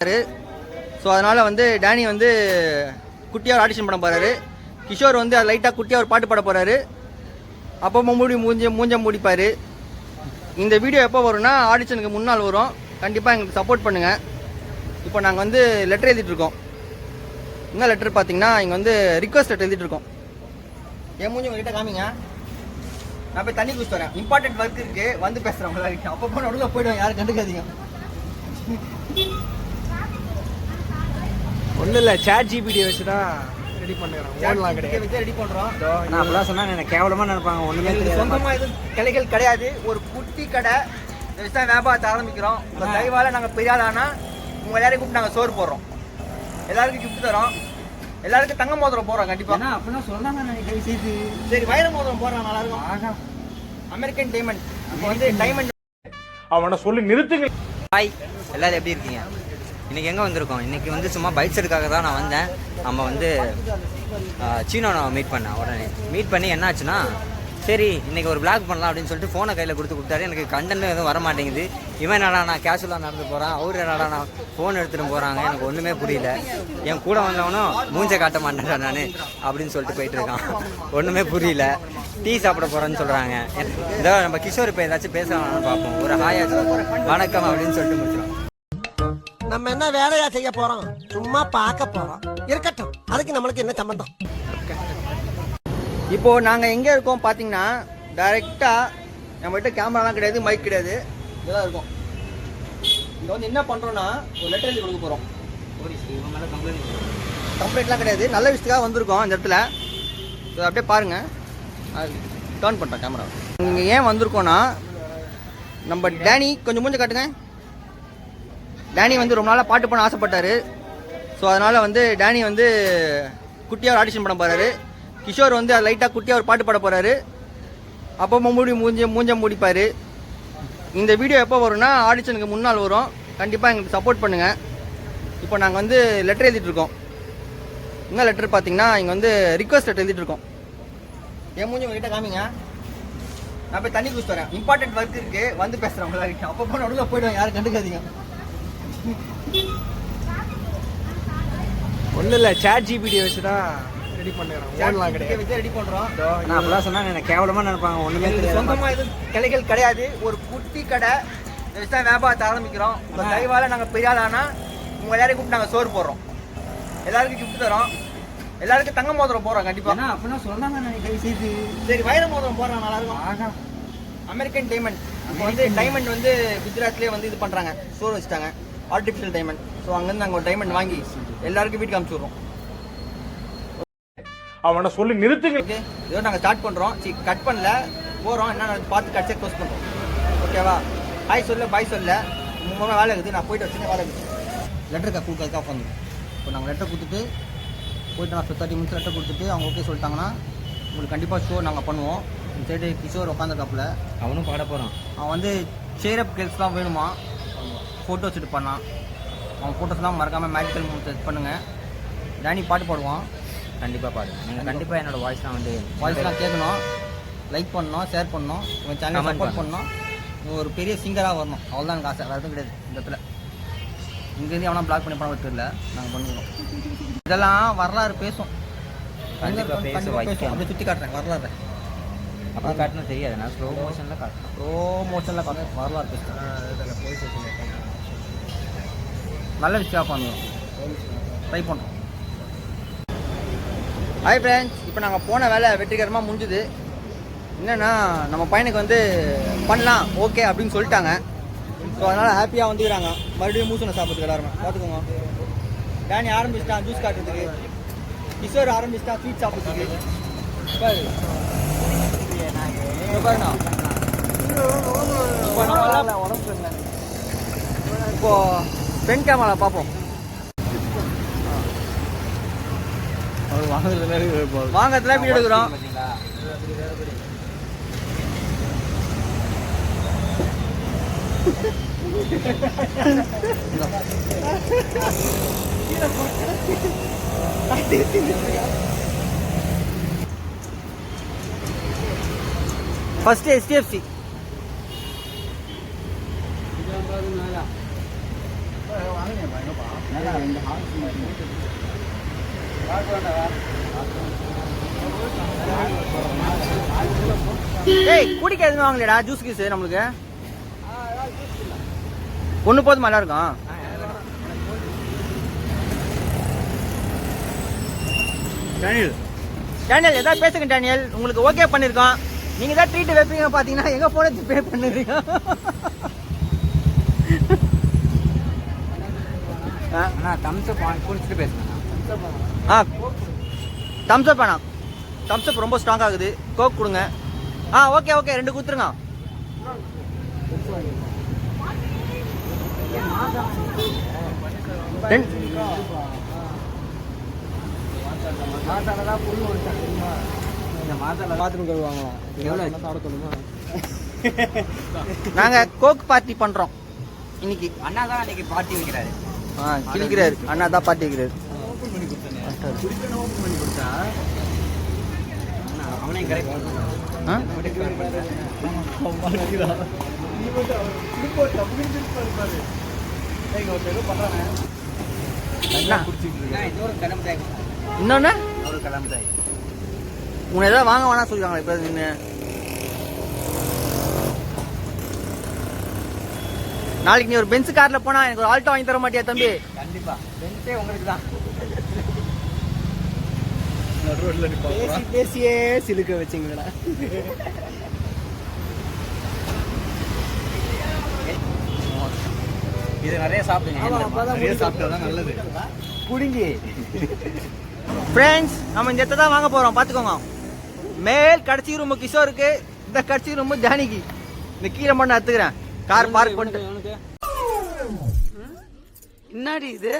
So அதனால் வந்து Danny வந்து குட்டியாக ஆடிஷன் பண்ண போகிறாரு. கிஷோர் வந்து லைட்டாக குட்டியாக ஒரு பாட்டு பாட போகிறாரு. அப்பப்போ மூஞ்ச மூடிப்பார். இந்த வீடியோ எப்போ வரும்னா ஆடிஷனுக்கு முன்னால் வரும். கண்டிப்பாக எங்களுக்கு சப்போர்ட் பண்ணுங்கள். இப்போ நாங்கள் வந்து லெட்டர் எழுதிட்டுருக்கோம். என்ன லெட்டர் பார்த்தீங்கன்னா இங்கே வந்து ரிக்வஸ்ட் லெட்டர் எழுதிட்டுருக்கோம். என் மூஞ்சி உங்கள்கிட்ட காமிங்க. நான் போய் தண்ணி குடிச்சு வரேன். இம்பார்ட்டன்ட் ஒர்க் இருக்குது, வந்து பேசுகிறேன் உங்களாகிட்ட. அப்பப்போ நடுவில் போய்டுவேன், யாரும் கண்டுக்காதீங்க. ஒன்றும் இல்லை, சாட் ஜிபிடி வச்சு தான் ரெடி பண்ணுறோம். ஓடலாம் கிடையாது, ரெடி பண்ணுறோம். நான் அப்படிலாம் சொன்னால் எனக்கு கேவலமாக நினைப்பாங்க. ஒன்றுமே சொந்தமாக எதுவும் கிளைகள் கிடையாது. ஒரு குட்டி கடை வச்சு தான் வியாபாரத்தை ஆரம்பிக்கிறோம். உங்கள் தயவால் நாங்கள் பெரிய ஆளானா உங்கள் எல்லாரையும் கூப்பிட்டு நாங்கள் சோறு போடுறோம். எல்லாருக்கும் கிஃப்ட் தரோம். எல்லாருக்கும் தங்க மோதிரம் போடுறோம். கண்டிப்பாக அப்படின்னா சொன்னாங்க நினைக்கிறேன். சேர்த்து சரி, வைர மோதிரம் போடுறோம். நல்லா இருக்கும். American diamond. இப்போ வந்து டைமண்ட் அவனை சொல்லி நிறுத்துங்க. ஹாய், எல்லாரும் எப்படி இருக்கீங்க? இன்றைக்கி எங்கே வந்திருக்கோம்? இன்றைக்கி வந்து சும்மா பைக்ஸ் எடுக்காக தான் நான் வந்தேன். நம்ம வந்து சீனோனை மீட் பண்ணேன். உடனே மீட் பண்ணி என்னாச்சுன்னா, சரி இன்றைக்கி ஒரு பிளாக் பண்ணலாம் அப்படின்னு சொல்லிட்டு ஃபோனை கையில் கொடுத்தாரு. எனக்கு கண்டென்ட் எதுவும் வர மாட்டேங்குது. இவன் என்னடா நான் கேஷுவலாக நடந்து போகிறான், அவர் என்னடா நான் ஃபோன் எடுத்துகிட்டு போகிறாங்க. எனக்கு ஒன்றுமே புரியல. என் கூட வந்தவனும் மூஞ்சை காட்ட மாட்டேன்டா நான் அப்படின்னு சொல்லிட்டு போயிட்டுருக்கான். ஒன்றுமே புரியல. டீ சாப்பிட போகிறேன்னு சொல்கிறாங்க. இதோ நம்ம கிஷோர் இப்போ ஏதாச்சும் பேசலாம்னு பார்ப்போம். ஒரு ஹாயா வணக்கம் அப்படின்னு சொல்லிட்டு முடிச்சிடும். நம்ம என்ன வேலையா செய்ய போறோம்? சும்மா பார்க்க போறோம். இருக்கட்டும், அதுக்கு நம்மளுக்கு என்ன சம்பந்தம்? இப்போ நாங்கள் எங்கே இருக்கோம் பார்த்தீங்கன்னா, டைரெக்டாக நம்மகிட்ட கேமராலாம் கிடையாது, மைக் கிடையாது, இதெல்லாம் இருக்கும். இங்கே வந்து என்ன பண்ணுறோன்னா ஒரு லெட்டர் எழுதி கொடுக்க போகிறோம். கம்ப்ளைண்ட்லாம் கிடையாது, நல்ல விஷயத்துக்காக வந்திருக்கோம் இந்த இடத்துல. ஸோ அப்படியே பாருங்கள். டர்ன் பண்ணுறோம் கேமரா. இங்கே ஏன் வந்திருக்கோன்னா, நம்ம டேனி கொஞ்சம் மூஞ்ச காட்டுங்க. டேனி வந்து ரொம்ப நாளாக பாட்டு பண்ண ஆசைப்பட்டார். ஸோ அதனால் வந்து டேனி வந்து குட்டியாக ஒரு ஆடிஷன் பண்ண போகிறாரு. கிஷோர் வந்து லைட்டாக குட்டியாக ஒரு பாட்டு பாட போகிறாரு. அப்பப்போ மூஞ்ச மூடிப்பார். இந்த வீடியோ எப்போ வரும்னா ஆடிஷனுக்கு முன்னால் வரும். கண்டிப்பாக எங்களுக்கு சப்போர்ட் பண்ணுங்கள். இப்போ நாங்கள் வந்து லெட்டர் எழுதிட்டுருக்கோம். என்ன லெட்டர் பார்த்தீங்கன்னா இங்கே வந்து ரிக்வஸ்ட் லெட்டர் எழுதிட்டுருக்கோம். என் மூஞ்சி உங்கள்கிட்ட காமிங்க. நான் போய் தண்ணி குடிச்சு வரேன். இம்பார்ட்டன்ட் ஒர்க் இருக்குது, வந்து பேசுகிறேன் உங்களாகிட்ட. அப்பப்போ நடுவில் போய்டுவேன், யாரும் கண்டுக்காதீங்க. ஒன்றும் இல்லை, சாட் ஜிபிடி வச்சு தான் ரெடி பண்ணுறோம். ஓடலாம் கிடையாது, ரெடி பண்ணுறோம். நான் அப்படிலாம் சொன்னால் எனக்கு கேவலமாக நினைப்பாங்க. ஒன்றுமே சொந்தமாக எதுவும் கிளைகள் கிடையாது. ஒரு குட்டி கடை வச்சு தான் வியாபாரத்தை ஆரம்பிக்கிறோம். உங்கள் தயவால் நாங்கள் பெரிய ஆளானா உங்கள் எல்லாரையும் கூப்பிட்டு நாங்கள் சோறு போடுறோம். எல்லாருக்கும் கிஃப்ட் தரோம். எல்லாருக்கும் தங்க மோதிரம் போடுறோம். கண்டிப்பாக அப்படின்னா சொன்னாங்க நினைக்கிறேன். சேர்த்து சரி, வைர மோதிரம் போடுறோம். நல்லா இருக்கும். American diamond. இப்போ வந்து டைமண்ட் வந்து குஜராத்லேயே வந்து இது பண்ணுறாங்க, ஸ்டோர் வச்சுட்டாங்க, ஆர்டிஃபிஷியல் டைமண்ட். ஸோ அங்கேருந்து நாங்கள் ஒரு டைமண்ட் வாங்கி எல்லாருக்கும் வீட்டுக்கு அனுப்பிச்சி விட்றோம். அவனை சொல்லி நிறுத்துங்க. ஓகே, இதோ நாங்கள் ஸ்டார்ட் பண்ணுறோம். கட் பண்ணல, போகிறோம். என்ன பார்த்து கட்சே க்ளோஸ் பண்ணுறோம். ஓகேவா? ஹாய் சொல்ல, பாய் சொல்ல. மூணு வேலை இருக்குது. நான் போய்ட்டு வச்சுட்டு வேலை இருக்குது. லெட்டருக்கு கொடுக்கறதுக்காக உட்காந்து இப்போ நாங்கள் லெட்டர் கொடுத்துட்டு போய்ட்டு நான் 30 மினிட்ஸ் லெட்டர் கொடுத்துட்டு அவங்க ஓகே சொல்லிட்டாங்கன்னா உங்களுக்கு கண்டிப்பாக ஷோ நாங்கள் பண்ணுவோம். இந்த சைடு கிஷோர் உட்காந்துருக்காப்புல, அவனும் பாட போகிறான். அவன் வந்து சேரப் கேர்ள்ஸ்லாம் வேணுமா, ஃபோட்டோஸ் எடுத்து பண்ணான். அவன் ஃபோட்டோஸ்லாம் மறக்காமல் மேஜிக்கல் மூமெண்ட்ஸ் செட் பண்ணுங்கள். டேனி பாட்டு பாடுவான். கண்டிப்பாக பாடு. நீங்கள் கண்டிப்பாக என்னோடய வாய்ஸ்லாம் வந்து வாய்ஸ்லாம் கேட்கணும், லைக் பண்ணணும், ஷேர் பண்ணணும், உங்கள் சேனல் சப்போர்ட் பண்ணணும். ஒரு பெரிய சிங்கராக வரணும். அவ்வளோதான் எனக்கு ஆசை, வேறு எதுவும் கிடையாது. இந்த இடத்துல இங்கேருந்து எவனா பிளாக் பண்ணி பண்ண தெரியல, நாங்கள் பண்ணிக்கிறோம். இதெல்லாம் வரலாறு பேசும். அப்படியே சுற்றி காட்டுறேன் வரலாறு. அப்போ காட்டினா தெரியாது, நான் ஸ்லோ மோஷனில் காட்டுறேன். காட்டுறேன், வரலாறு பேசுகிறேன். நல்ல விஷயம் பண்ணுவோம், ட்ரை பண்ணுறோம். ஹாய் ஃப்ரெண்ட்ஸ், இப்போ நாங்கள் போன வேலை வெற்றிகரமாக முடிஞ்சுது. என்னென்னா நம்ம பையனுக்கு வந்து பண்ணலாம் ஓகே அப்படின்னு சொல்லிட்டாங்க. ஸோ அதனால் ஹாப்பியாக வந்துக்கிறாங்க. மறுபடியும் மூசனை சாப்பிட்றதுக்கு எல்லாருமே பார்த்துக்கோங்க. டேனி ஆரம்பிச்சிட்டான் ஜூஸ் காட்டுறதுக்கு, கிஷோர் ஆரம்பிச்சிட்டான் ஸ்வீட் சாப்பிட்றதுக்கு. பாருண்ணா, இப்போ ஃப்ரண்ட் கேமரா பார்ப்போம். வாங்கத்துல வீடியோ எடுக்கிறோம். ஃபர்ஸ்ட் HDFC வாங்க ஏய் குடிக்க எதுவும் வாங்கலடா ஜூஸ் கீஸ் நம்மளுக்கு ஒன்று போதுமா எல்லாருக்கும் டேனியல் ஏதாவது பேசுங்க டேனியல் உங்களுக்கு ஓகே பண்ணிருக்கோம் நீங்க தான் ட்ரீட் வைப்பீங்க பாத்தீங்கன்னா எங்க போன பே பண்ணுறீங்க குடிச்சிட்டு பேசுங்க தம்ஸ் அப் வேணாம் தம்ஸ் அப் ரொம்ப ஸ்ட்ராங் ஆகுது கோக் கொடுங்க ஓகே ஓகே 2 கொடுத்துருங்க பாத்ரூம் கழுவாங்களா எவ்வளோ சாப்பிட சொல்லுமா நாங்க கோக் பார்ட்டி பண்றோம் இன்னைக்கு அண்ணா தான் அன்னைக்கு பார்ட்டி வைக்கிறாரு கிழிக்கிறாரு அண்ணா தான் பார்ட்டி வைக்கிறாரு அவனே கரெக்ட் இன்னொன்னு ஒரு கிளம்புதாய் உன்னை ஏதாவது வாங்க வேணா சொல்லிருக்காங்களா இப்ப நின்று நாளைக்கு நீ ஒரு பென்ஸ் கார்ல போனா எனக்கு ஒரு ஆல்டோ வாங்கி தர மாட்டியா தம்பி கண்டிப்பா பென்ஸே உங்களுக்கு தான் பேசியே சிலுக்க வச்சிங்களா இது நிறைய சாப்பிடுங்க நிறைய சாப்பிட்டா நல்லது குடிங்கி ஃப்ரெண்ட்ஸ் நம்ம இந்த இடத்த தான் வாங்க போறோம் பாத்துக்கோங்க மேல் கடைசி ரூம் கிஷோருக்கு இந்த கடைசி ரூம் ஜானிக்கு இந்த கீழே மட்டும் எடுத்துக்கிறேன் கார் பார்க் பண்ணிட்டு என்னடி இது